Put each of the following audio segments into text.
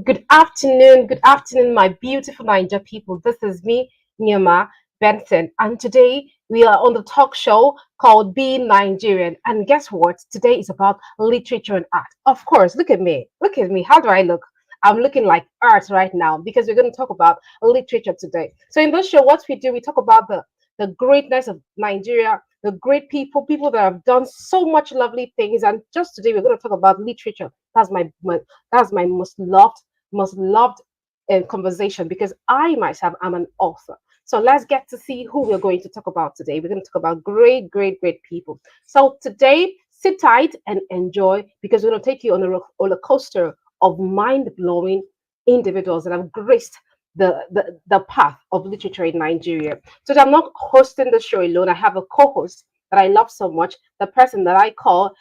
Good afternoon, my beautiful Niger people. This is me, Nyama Benson, and today we are on the talk show called Being Nigerian. And guess what? Today is about literature and art. Of course, look at me. Look at me. How do I look? I'm looking like art right now because we're going to talk about literature today. So in this show, what we do, we talk about the greatness of Nigeria, the great people that have done so much lovely things. And just today, we're going to talk about literature. That's my most loved conversation because I myself am an author. So let's get to see who we're going to talk about today. We're going to talk about great people. So today, sit tight and enjoy because we're going to take you on a roller coaster of mind blowing individuals that have graced the path of literature in Nigeria. So I'm not hosting the show alone. I have a co-host that I love so much, the person that I call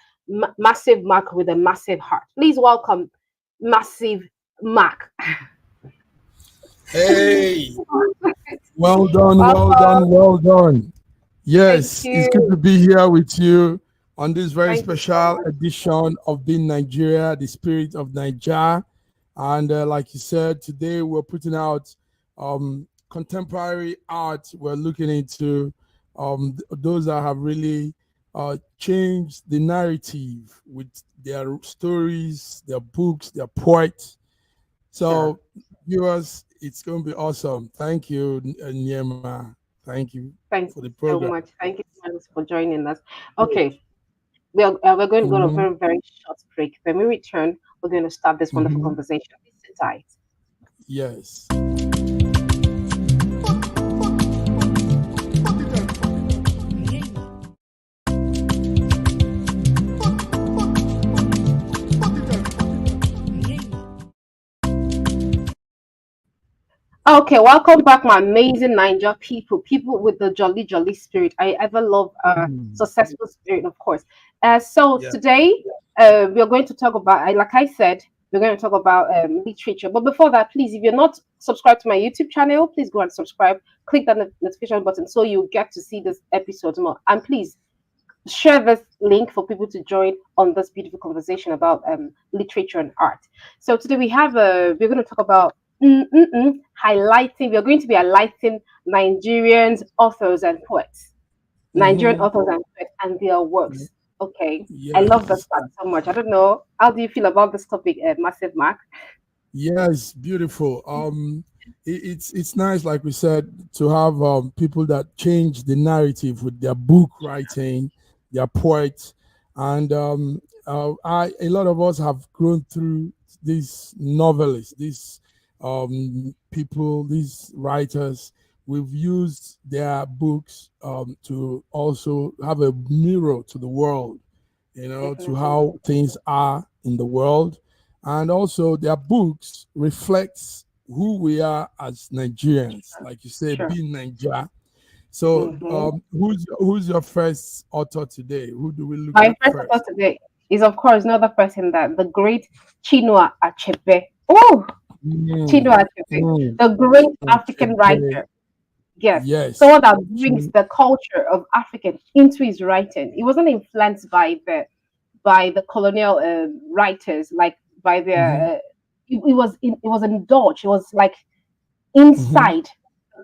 Massive Mark with a massive heart. Please welcome Massive Mark. Hey, well done, well Welcome. done, well done. Thank Yes, it's good to you. be here with you on this very Thank you so special much. edition of Being Nigeria, the spirit of Niger. And like you said, today we're putting out contemporary art. We're looking into those that have really changed the narrative with their stories, their books, their poets. Sure. So, viewers, it's going to be awesome. Thank you, Nyema. Thank you for Thank the you so program. much. Thank you so much for joining us. Okay, we're going to go on a Hmm. very short break. When we return, we're going to start this wonderful Hmm. conversation. Please sit tight. Yes. Okay, welcome back, my amazing Niger people with the jolly spirit. I ever love Mm. successful spirit, of course. So Yeah. today, we are going to talk about, like I said, we're going to talk about literature. But before that, please, if you're not subscribed to my YouTube channel, please go and subscribe. Click that notification button so you get to see this episode more. And please share this link for people to join on this beautiful conversation about literature and art. So today we're going to talk about highlighting. We're going to be highlighting Nigerians authors and poets, Nigerian Hmm. authors and poets and their works. Okay, I love this Yes. part so much. I don't know, how do you feel about this topic, Massive Mark? Yes. Beautiful. It's nice, like we said, to have people that change the narrative with their book writing, their poets, and a lot of us have grown through these novelists, these people, these writers. We've used their books to also have a mirror to the world, to Definitely. how things are in the world. And also their books reflects who we are as Nigerians, like you say, Sure. being Niger. So Hmm. who's your first author today? Who do we look My at first first? thought today is, of course, another person, that the great Chinua Achebe. Oh, Mm, Chinua Achebe, mm, the great African okay. writer. Yes, Yes. someone that brings the culture of African into his writing. He wasn't influenced by the colonial writers, like by Mm-hmm, their. It was indulged. It was like mm-hmm. inside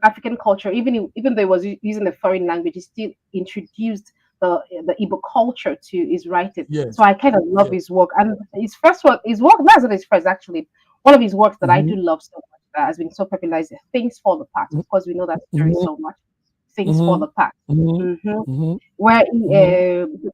African culture. Even though he was using a foreign language, he still introduced the Igbo culture to his writing. So Yes. I kind of love Yes. his work. And his work, that's not his first actually. One of his works that I Mm-hmm, do love so much that has been so popular is Things Fall Apart. Of course, we know that story mm-hmm, so much. Things Fall mm-hmm, Apart. mm-hmm, Hmm. mm-hmm, Where mm-hmm.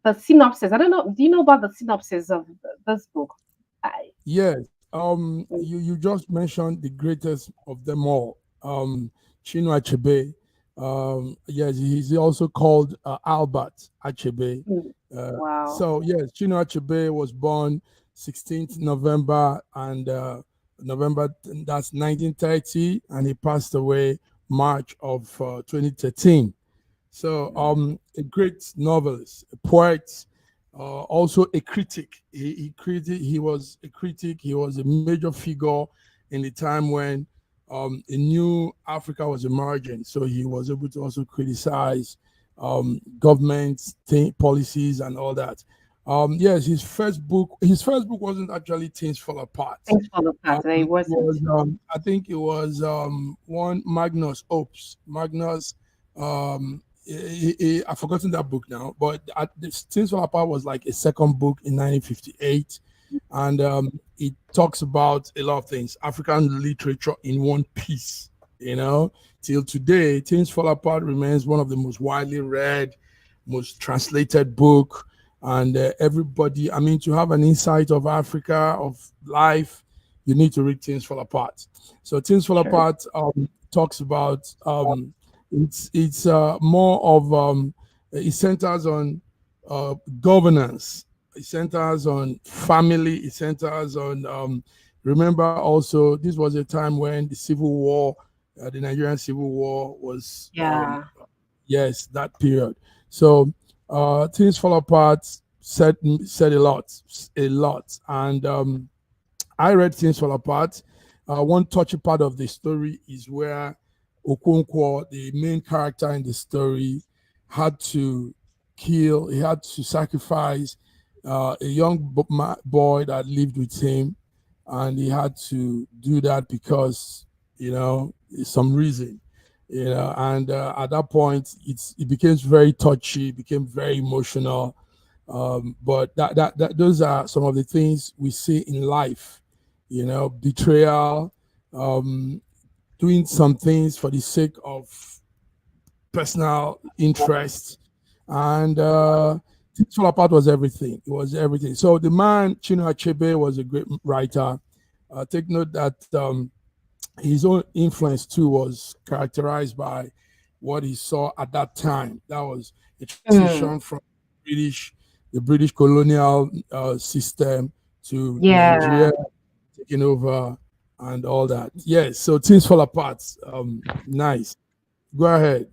the synopsis. I don't know. Do you know about the synopsis of this book? I, Yes. You just mentioned the greatest of them all, Chinua Achebe. Yes, he's also called Albert Achebe. mm, wow. So yes, Chinua Achebe was born 16th November and November that's 1930, and he passed away March of 2013. So, a great novelist, a poet, also a critic. He was a critic. He was a major figure in the time when a new Africa was emerging. So he was able to also criticize government policies and all that. Yes, his first book wasn't actually Things Fall Apart. Things fall apart. It It wasn't. was I think it was one Magnus Opus. Magnus I've forgotten that book now, but Things Fall Apart was like a second book in 1958, and it talks about a lot of things, African literature in one piece. Till today, Things Fall Apart remains one of the most widely read, most translated book, and everybody. I mean, to have an insight of Africa, of life, you need to read Things Fall Apart. So Things Fall Sure. Apart talks about it's more of it centers on governance, it centers on family, it centers on remember also this was a time when the civil war, the Nigerian civil war was Yeah. yes, that period. So Things Fall Apart said a lot, and I read Things Fall Apart. One touchy part of the story is where Okonkwo, the main character in the story, had to he had to sacrifice a young boy that lived with him, and he had to do that because, some reason. And at that point, it became very touchy, became very emotional. But those are some of the things we see in life, betrayal, um, doing some things for the sake of personal interest, and Things Fall Apart was everything. It was everything. So the man Chinua Achebe was a great writer. Take note that his own influence too was characterized by what he saw at that time. That was a Mm. transition from British, the British colonial system to Yeah. Nigeria taking over and all that. Yes, so Things Fall Apart. Nice. Go ahead.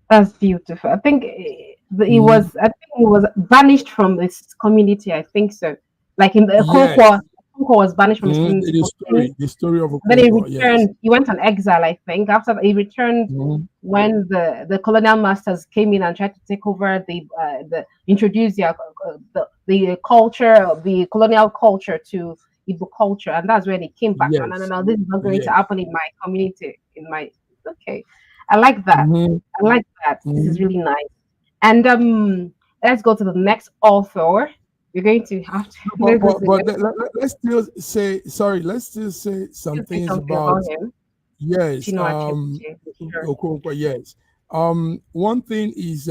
That's beautiful. I think it Mhm. was. I think he was banished from this community. I think so. Like in the Yes. Okonkwo, Okonkwo was banished from his Mhm. community The for killing. story, the story of Then he Okonkwo. Yes. returned. He went on exile. I think after that, he returned Mhm. when the colonial masters came in and tried to take over the introduce the culture of the colonial culture to Igbo culture, and that's when he came back. No, no, no, Yes. no. This is not going to Yes. happen in my community. In my okay, I like that. Mhm. I like that. This is Mhm. really nice. And let's go to the next author. We're going to have to No, let's go to the but next. let's still say sorry. Let's still say some Let's say things something about about him. yes. Chinua Achebe. Sure. Okonkwo. Yes. One thing is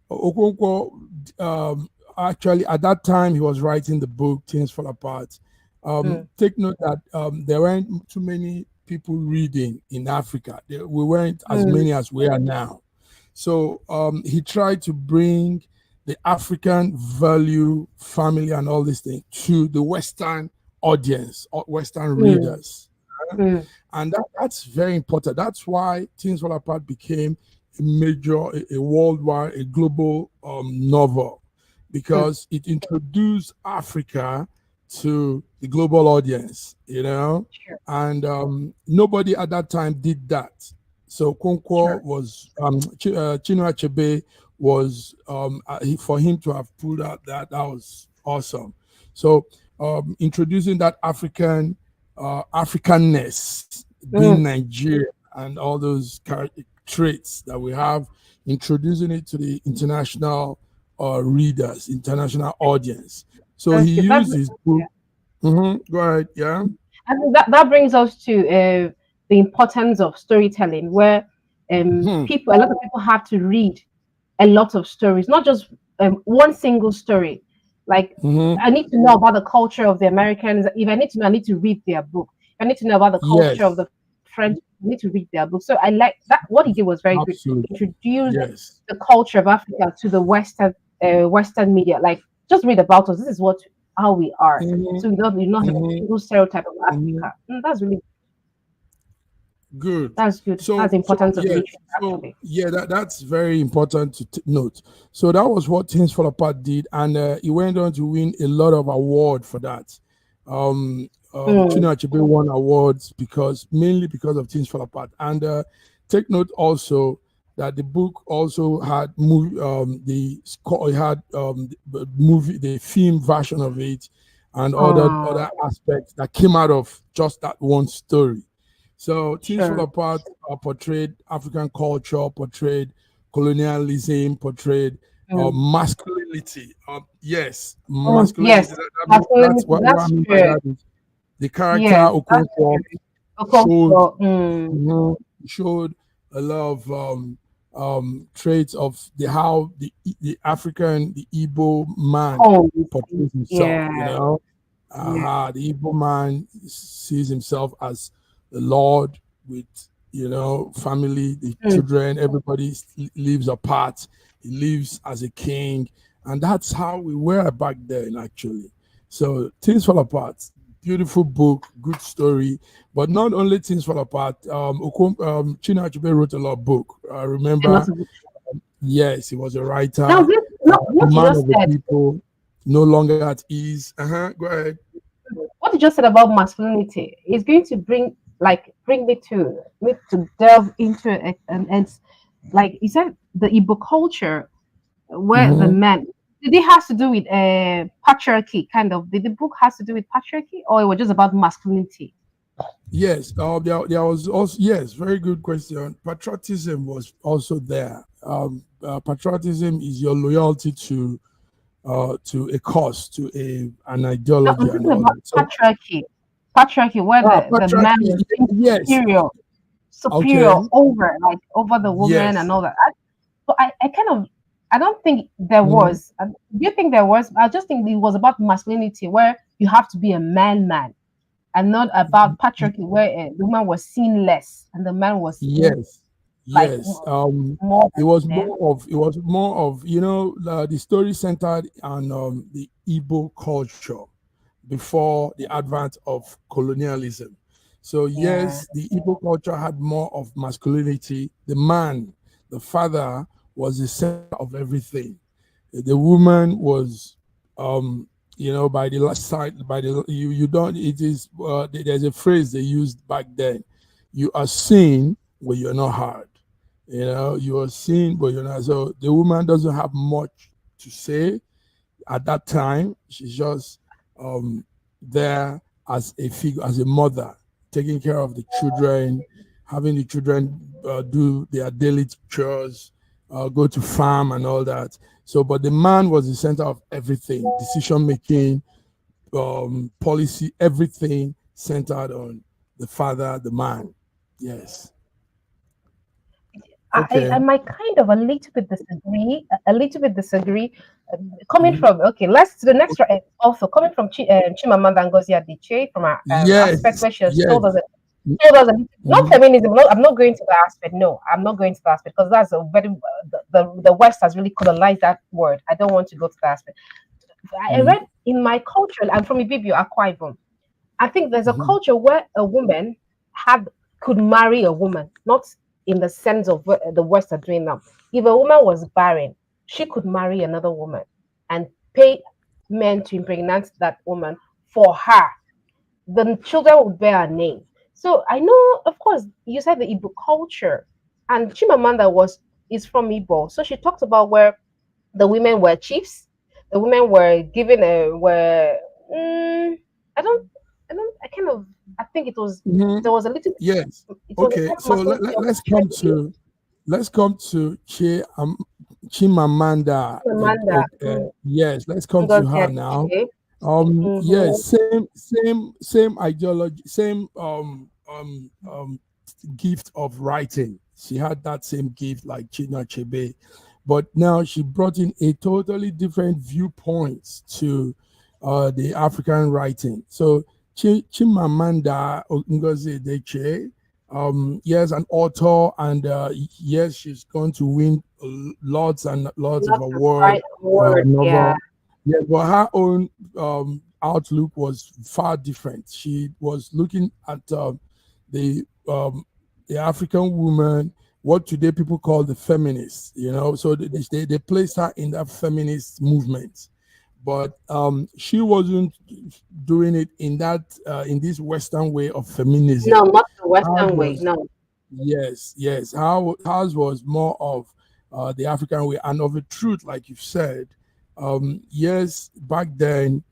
Okonkwo. Actually, at that time, he was writing the book "Things Fall Apart." Mm, Take note that there weren't too many people reading in Africa. We weren't as mm, many as we are now. So he tried to bring the African value, family, and all these things to the Western audience or Western mm, readers. mm, And that's very important. That's why Things Fall Apart became a major, a worldwide, a global novel, mm. because it introduced Africa to the global audience, Sure, and nobody at that time did that. So Konkwo sure. was Chinua Achebe was for him to have pulled out that was awesome. So introducing that Africanness, being Mm, Nigerian, and all those traits that we have, introducing it to the international readers, international audience. So he that's good. used his book. Go ahead. Yeah. I think that brings us to the importance of storytelling, where Hmm. a lot of people have to read a lot of stories, not just one single story. Like Hmm. I need to know about the culture of the Americans. If I need to know, I need to read their book. If I need to know about the culture of Yes. the French, I need to read their book. So I like that. What he did was very good. Absolutely. Introduced Yes. the culture of Africa to the Western media. Like just read about us. This is what how we are. Hmm. So you not have a Hmm. single stereotype of Hmm. Africa. That's really Good. that's good. That's the So importance of yes. literature So actually. yeah, that's very important to note. So that was what Things Fall Apart did, and he went on to win a lot of award for that. Mm, Chinua Achebe won awards because mainly because of Things Fall Apart, and take note also that the book also had movie, it had the movie, the film version of it, and other Oh, aspects that came out of just that one story. So Things Fall sure. Apart portrayed African culture, portrayed colonialism, portrayed Mm. masculinity. Yes, Oh, masculinity. yes. That's Masculinity, what I that's mean by true. that is the character Yes, that's Okonkwo true. showed Okonkwo, Mhm. showed a lot of traits of the how the African, the Igbo man homes. portrays himself. Yeah, yeah. The Igbo man sees himself as the Lord with family, the Mm. children. Everybody lives apart. He lives as a king, and that's how we were back then, actually. So Things Fall Apart. Beautiful book, good story, but not only Things Fall Apart. Chinua Achebe wrote a lot of book. I A lot remember, of. yes, he was a Now, writer, this, no, a what you man just of the said, people, no longer at ease. Go ahead. what you just said about masculinity is going to bring me to delve into it, and it's like you said, the Igbo culture where the hmm men, did it has to do with patriarchy, kind of? Did the book has to do with patriarchy, or it was just about masculinity? Yes, there was also, yes, very good question. Patriotism was also there. Patriotism is your loyalty to a cause, to an No, ideology, I'm and talking all about that. So, patriarchy, where the man patriotism, was being yes, superior okay, over the woman and yes. all that. I kind of, I don't think there Mhm. was. Do you think there was? I just think it was about masculinity, where you have to be a man, and not about patriarchy, where the woman was seen less and the man was seen Yes, like yes. more It was than them. more of the story centered on the Igbo culture before the advent of colonialism. So Yeah. yes, the Igbo culture had more of masculinity. The man, the father, was the center of everything. The woman was by the last side, by the you don't it is there's a phrase they used back then: you are seen but you're not heard. You are seen but you're not. So the woman doesn't have much to say at that time. She's just um there as a figure, as a mother, taking care of the children, having the children do their daily chores, go to farm and all that. So, but the man was the center of everything: decision making, policy, everything centered on the father, the man. Yes. I Okay. might kind of a little bit disagree. Coming Mhm. from, okay, let's to the next also coming from Chimamanda Ngozi Adichie, from our aspect Yes. where she has Yes. told us not Mhm. feminism. No, I'm not going to that aspect. No, I'm not going to that aspect because that's a very the West has really colonized that word. I don't want to go to that aspect. I Mhm. read in my culture. I'm from Ibibio, Akwa Ibom. I think there's a Mhm. culture where a woman had could marry a woman, not in the sense of what the West are doing now. If a woman was barren, she could marry another woman and pay men to impregnate that woman for her. The children would bear a name. So I know, of course, you said the Igbo culture, and Chimamanda was is from Igbo, so she talked about where the women were chiefs, the women were given a were. I don't, I kind of, I think it was Mhm. there was a little, Yes. it was Okay. about So masculinity on let's that come trend. to Chimamanda. Chimamanda Yes, let's come to Ngozi her now. Adichie. Yes, Mm-hmm. same ideology, same gift of writing. She had that same gift like China Chebe, but now she brought in a totally different viewpoint to the African writing. So Chimamanda Ngozi Adichie, yes, an author, and yes, she's going to win lots and lots of Lots of awards. right word, yeah. Novel, yeah, but her own outlook was far different. She was looking at the um, the African woman, what today people call the feminists. So they placed her in that feminist movement, but she wasn't doing it in this Western way of No, feminism. not the Hers Western way. was No. Yes, yes. How ours was more of the African way and of a truth, like you've said. Yes, back then,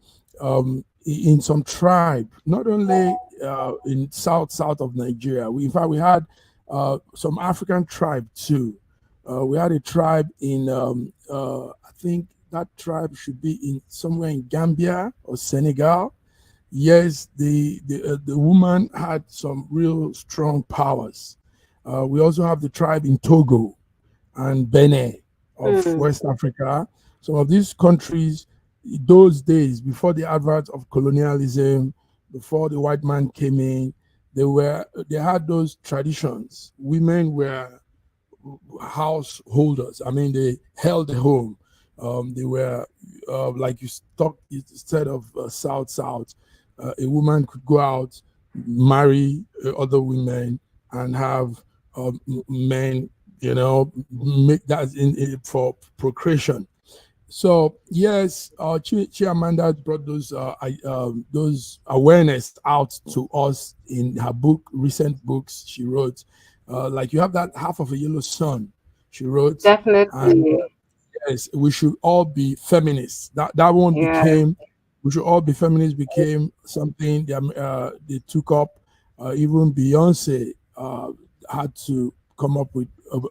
in some tribe, not only in south of Nigeria, in fact we had some African tribe too. We had a tribe in I think that tribe should be in somewhere in Gambia or Senegal. Yes, the woman had some real strong powers. We also have the tribe in Togo and Benin of Mm, West Africa. Some of these countries, those days before the advent of colonialism, before the white man came in, they had those traditions. Women were householders. I mean, they held the home. They were like you said of South. A woman could go out, marry other women, and have men. Make that for procreation. So yes, Chiamanda brought those awareness out to us in her recent books she wrote. Like you have that half of a yellow sun, she wrote, and definitely. yes, we should all be feminists. That one Yeah. became, we should all be feminists became something they took up. Even Beyonce had to come up with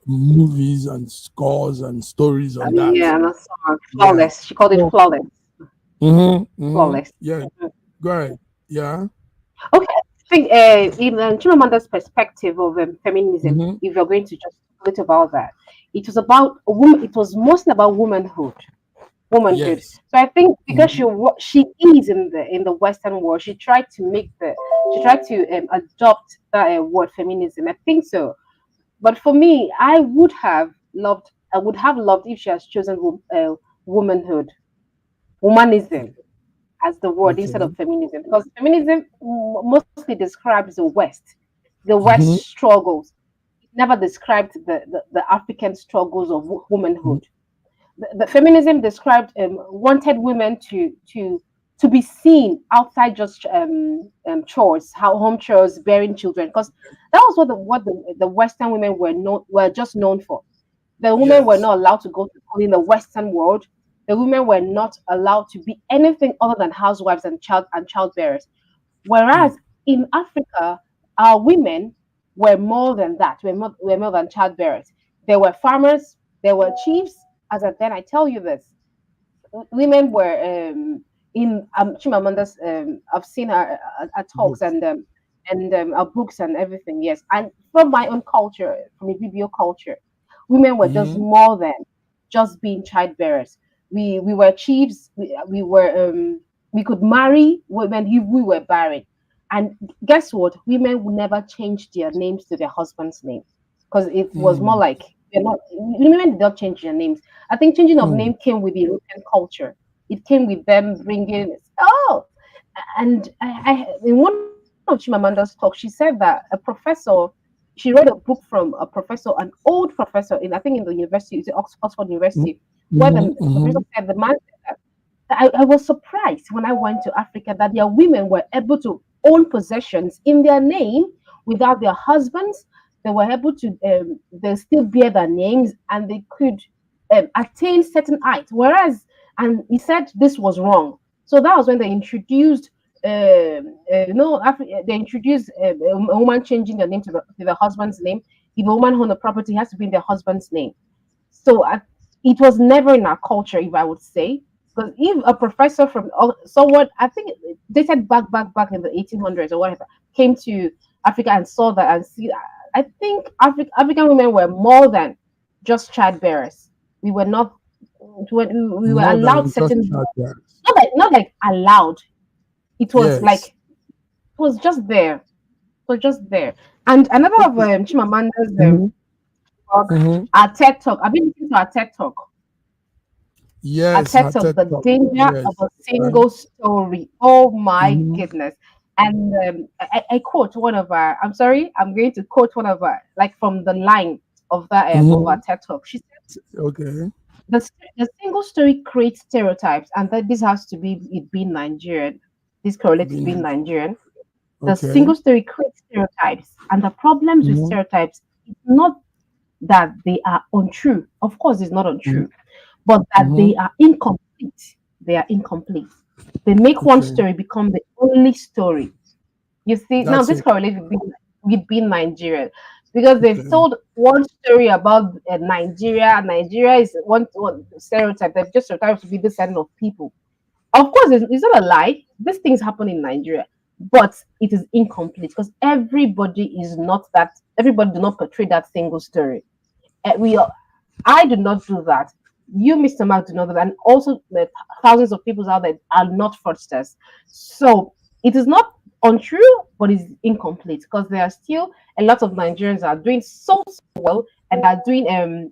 movies and scores and stories on that. Yeah, that's Yeah. flawless. She called it So, flawless. Flawless. yeah. Go ahead. Yeah. Okay, I think in Chimamanda's perspective of feminism, Mm-hmm. if you're going to just talk a little about that, it was about a woman. It was mostly about womanhood. Womanhood. Yes. So I think because Mm-hmm. she is in the Western world, she tried to adopt that word feminism. I think so. But for me, I would have loved if she has chosen womanhood, womanism as the word instead Okay. of feminism, because feminism mostly describes the West Mm-hmm. struggles. It never described the African struggles of womanhood. The feminism described wanted women to be seen outside just chores, how home chores, bearing children, because that was the Western women were just known for. The women were Yes. not allowed to go to school in the Western world. The women were not allowed to be anything other than housewives and childbearers. Mm. Whereas in Africa, our women were more than that. Were more than childbearers. They were farmers. They were chiefs. Then I tell you this, women were in Chimamanda's. I've seen her talks Books. and her books and everything. Yes, and from my own culture, from the BBO culture, women were just Mm-hmm. more than just being childbearers. We were chiefs. We could marry when we were barren. And guess what? Women would never change their names to their husband's name because it was more Mm. like they're not. Women did not change their names. I think changing of Mm. name came with the European culture. It came with them bringing. Oh, and in one of Chimamanda's talk, she said that a professor, she read a book from a professor, an old professor in, I think, in the university, is it Oxford University, where Mm-hmm. the professor Mm-hmm. said the man said that I was surprised when I went to Africa that their women were able to own possessions in their name without their husbands. They were able to, they still bear their names and they could attain certain height. Whereas, and he said this was wrong. So that was when they introduced, they introduced a woman changing their name to the husband's name. If a woman own a property, it has to be in their husband's name. So it was never in our culture, if I would say, because if a professor from someone, I think dated back in the 1800s or whatever, came to Africa and saw that and see, I think African women were more than just childbearers. We were not. We were More allowed than just certain, childbearers. not like allowed. It was like Yes. it was just there. It was just there. And another of Okay. Chimamanda's Mm-hmm. talk, Mm-hmm. our TED talk. I've been listening to our TED talk. A Yes. TED Her Talk, TED the talk. danger of Yes. a Right. single story. Oh my Mm-hmm. goodness. And I quote one of our, I'm sorry, I'm going to quote one of our, like from the line of our Mm-hmm. TED Talk. She said, Okay. the single story creates stereotypes, and that this has to be it being Nigerian. This correlates to being Being Nigerian. The Okay. single story creates stereotypes, and the problems with Mm-hmm. stereotypes is not that they are untrue. Of course, it's not untrue, but that Mm-hmm. they are incomplete. They are incomplete. They make one Okay. story become the only story. You see, now That's this it. correlates with being Nigerian because they've Okay. told one story about Nigeria. Nigeria is one stereotype. They've just stereotyped to be this kind of people. Of course, it's not a lie. These things happen in Nigeria, but it is incomplete because everybody is not that. Everybody do not portray that single story. We I do not do that. You, Mr. Mark, do not do that. And also, the thousands of people out there are not fraudsters. So it is not untrue, but it's incomplete because there are still a lot of Nigerians are doing so well and are doing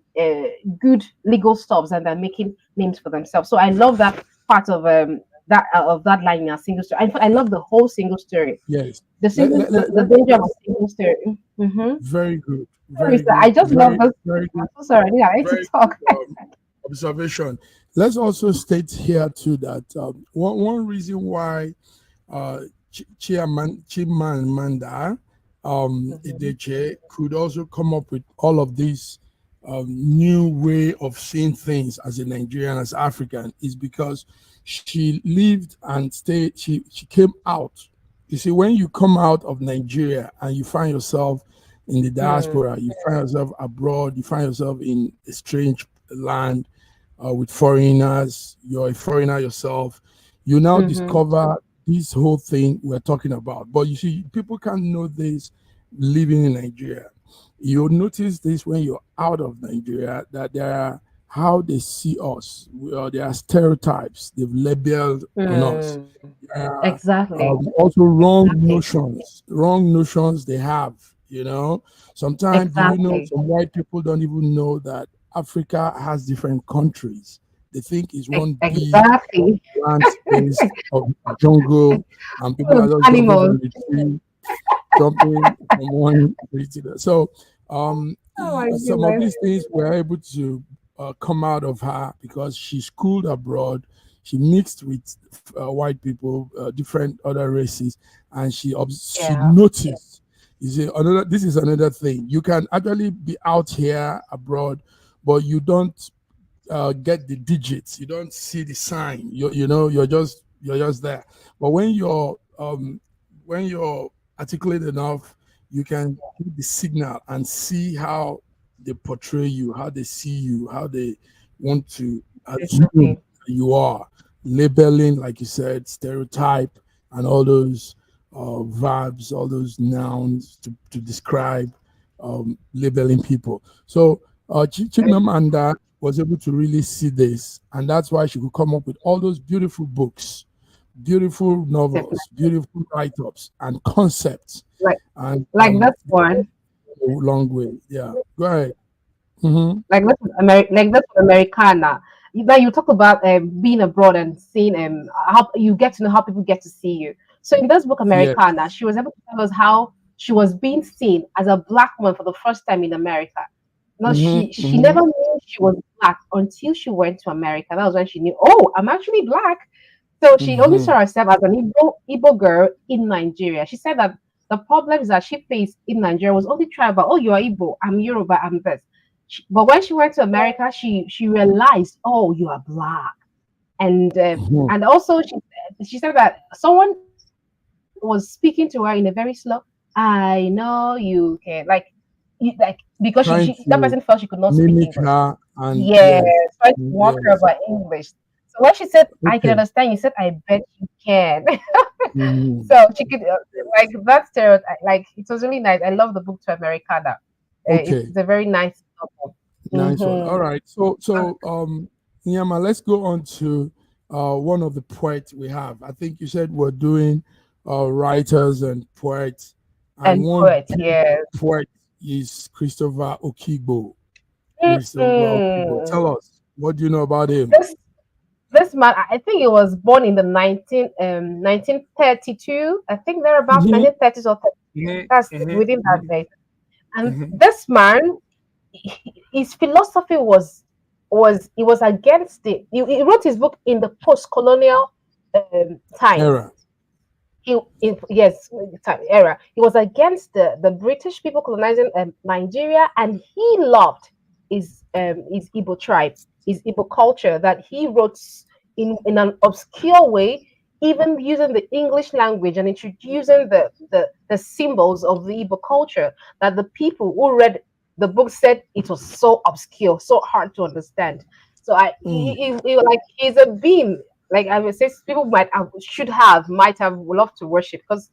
good legal stuffs and they're making names for themselves. So I love that part of that line in a single story. I love the whole single story. Yes. The danger of a single story. Mm-hmm. Very good. Sorry, Very sir. I good. just love this. Very I'm good. so sorry. I need to Very talk. good observation. Let's also state here too that one reason why Chimamanda Mhm. Adichie could also come up with all of these new way of seeing things as a Nigerian, as African, is because she lived and stayed. She came out. You see, when you come out of Nigeria and you find yourself in the Mm, diaspora, you find yourself abroad, you find yourself in a strange land with foreigners, you're a foreigner yourself, you now mhm, discover this whole thing we're talking about. But you see, people can't know this living in Nigeria. You'll notice this when you're out of Nigeria that there are how they see us. There are stereotypes they've labeled on us. mm. There are Exactly. also Exactly. wrong notions they have. You know, sometimes do you know Exactly. some white people don't even know that Africa has different countries. They think it's one big Exactly. land space of jungle, and people are just jumping Animals. from the tree, jumping from one tree to the. So, Oh my some of goodness. these things were able to come out of her because she schooled abroad. She mixed with white people, different other races, and she Yeah. noticed. You see, another. This is another thing. You can actually be out here abroad, but you don't get the digits. You don't see the sign. You know you're just there. But when you're articulate enough, you can get the signal and see how they portray you, how they see you, how they want to assume Exactly. you are. Labeling, like you said, stereotype, and all those verbs, all those nouns to describe labeling people. So Chimamanda was able to really see this, and that's why she could come up with all those beautiful books, beautiful Definitely. novels, beautiful write-ups, and concepts, Like and like this one. a long way. Yeah, go ahead. Hmm. Like that's Americana. Now you talk about being abroad and seeing how you get to know how people get to see you. So in this book Yes. Americana, she was able to tell us how she was being seen as a black woman for the first time in America. No, Hmm. she Hmm. never knew she was black until she went to America. That was when she knew, oh, I'm actually black. So she only Hmm. saw herself as an Igbo girl in Nigeria. She said that the problems that she faced in Nigeria was only tribal. Oh, you are Igbo, I'm Yoruba, I'm this. But when she went to America, she realized, oh, you are black, Hmm. and also she said that someone was speaking to her in a very slow. I know you can like because Trying that person to felt she could not speak mimic English. her, and Yes, yes, trying to walk her yes. about English. So when she said, "I can Okay. understand," you said, "I bet you can." Hmm. So she could like that stereotype. Like it was really nice. I love the book to Americana. Okay. It's a very nice novel. Nice one. All Mm-hmm. right. Nyama, let's go on to one of the poets we have. I think you said we're doing writers and poets, and And one poet, big yes. poet is Christopher Okigbo. Christopher Okigbo. Mm-mm. Tell us, what do you know about him? This this man, I think he was born in the 1932. I think they're about Hmm. 1930s or 30. Hmm. That's Hmm. within that day. And Hmm. this man, his philosophy was he was against it. He wrote his book in the post-colonial times. Era. yes, time era. He was against the British people colonizing Nigeria, and he loved his Igbo tribe, his Igbo culture that he wrote in an obscure way, even using the English language and introducing the symbols of the Igbo culture that the people who read the book said it was so obscure, so hard to understand. So Mm, like he's a beam, like I would say, people might have loved to worship because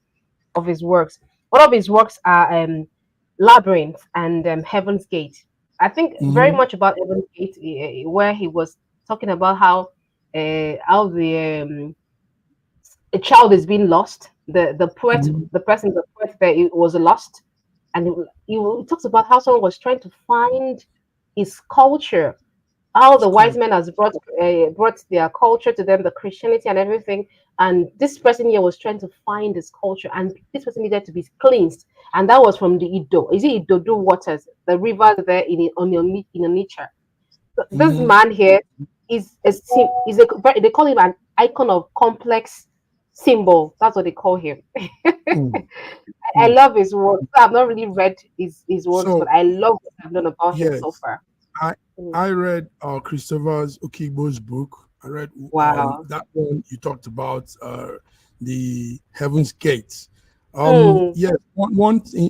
of his works. One of his works are Labyrinth and Heaven's Gate. I think very mm-hmm, much about Heaven's Gate, where he was talking about how the a child is being lost. mm-hmm, The person, the poet there, it was lost, and he talks about how someone was trying to find his culture, how it's the wise cool. men has brought their culture to them, the Christianity and everything. And this person here was trying to find his culture, and this person needed to be cleansed, and that was from the Ido. Is it Idodo waters, the river there in nature? This Mm-hmm, man here they call him an icon of complex symbol. That's what they call him. mm, I mm. love his works. I've not really read his works, but So I love what I've known about him so yes, far. I Mm. I read Christopher's Okigbo's book. I read Wow. that one you talked about, the Heaven's Gates. Mm. Yes,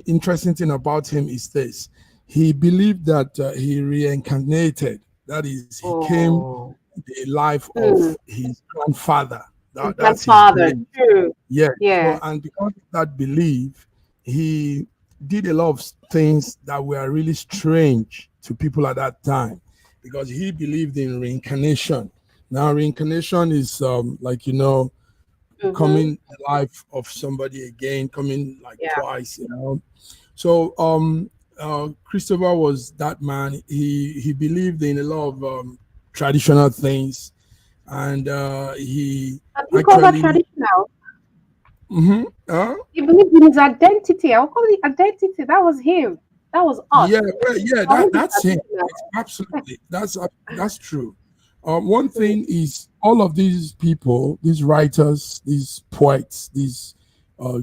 interesting thing about him is this: he believed that he reincarnated. That is, he came Oh. the life Mm. of his grandfather. His That's his grandfather. belief. True. Yeah. So, Yeah. and because of that belief, he did a lot of things that were really strange to people at that time because he believed in reincarnation. Now, reincarnation is like, Mm-hmm. coming the life of somebody again, coming like Yeah. twice. So, Christopher was that man. He believed in a lot of traditional things, and he And you call that actually. traditional? Mhm. He believed in his identity. I'll call it identity. That was him. That was Yeah, us. well, yeah, I think it's that's him. traditional. It's absolutely that's true. One Mm. thing is all of these people, these writers, these poets, these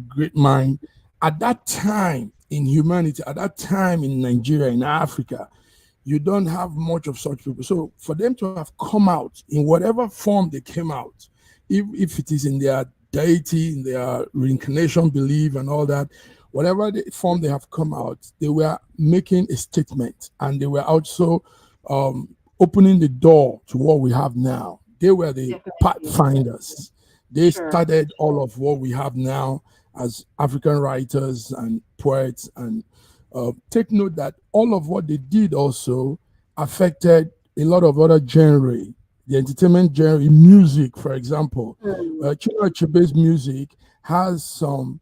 great mind, at that time in humanity, at that time in Nigeria, in Africa, you don't have much of such people. So for them to have come out in whatever form they came out, if it is in their deity, in their reincarnation belief and all that, whatever the form they have come out, they were making a statement and they were also opening the door to what we have now. They were the Definitely. pathfinders. They Sure. started all of what we have now as African writers and poets. And take note that all of what they did also affected a lot of other genre, the entertainment genre, music, for example. Mm. Chinua Achebe's music has some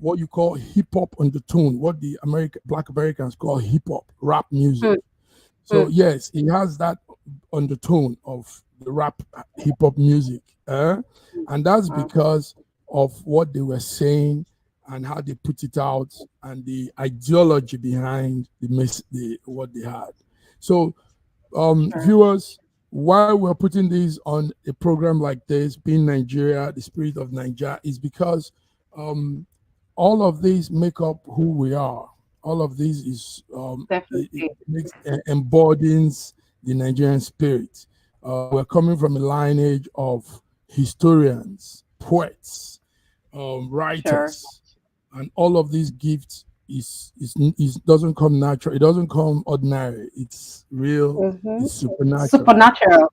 what you call hip hop undertone, what the Black Americans call hip hop, rap music. Mm. So Mm. yes, he has that undertone of the rap hip hop music, and that's Mm. because of what they were saying and how they put it out and the ideology behind the what they had. So, Sure. viewers, why we're putting these on a program like this, being Nigeria, the spirit of Nigeria, is because um, all of these make up who we are. All of these is it Definitely. makes embodies the Nigerian spirit. We're coming from a lineage of historians, poets, Sure. writers, and all of these gifts is doesn't come natural. It doesn't come ordinary. It's real. Mm-hmm. It's supernatural. Supernatural.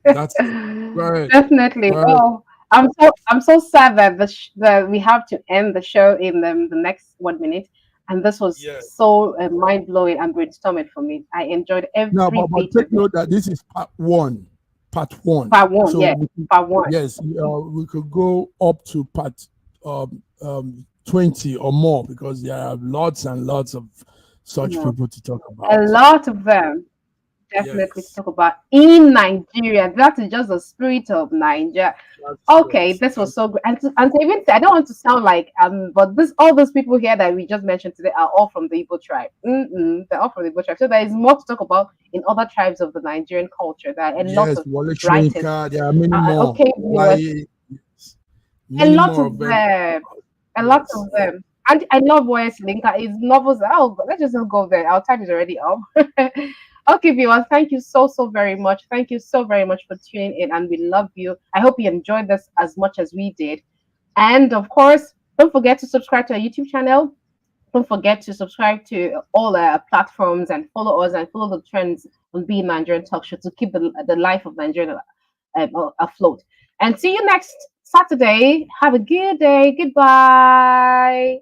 That's it. Go ahead. Definitely. Go ahead. Oh, I'm so sad that that we have to end the show in the next 1 minute, and this was Yeah. so mind blowing and brainstorming for me. I enjoyed Now, every but bit of take it. note that this is part one. Part one. Part one, So yeah, part one. yes, we could go up to part 20 or more because there are lots and lots of such No, people to talk a about. lot of them. Definitely to Yes, talk about in Nigeria. That is just the spirit of Nigeria. that's Okay, it. this was so good. And to even say, I don't want to sound like but this all those people here that we just mentioned today are all from the Igbo tribe. They're all from the Igbo tribe. So there is more to talk about in other tribes of the Nigerian culture. There are a lot Yes, of Wale writers. Shrinka, there are many more. Okay, viewers, Like, yes. A Many lot more of of them. them. A lot Yes. of them. And I love YS Linka. His novels. Oh, let's just go there. Our time is already up. Okay, viewers, thank you so very much. Thank you so very much for tuning in, and we love you. I hope you enjoyed this as much as we did. And of course, don't forget to subscribe to our YouTube channel. Don't forget to subscribe to all our platforms and follow us and follow the trends on Being Nigerian Talk Show to keep the life of Nigeria afloat. And see you next Saturday. Have a good day. Goodbye.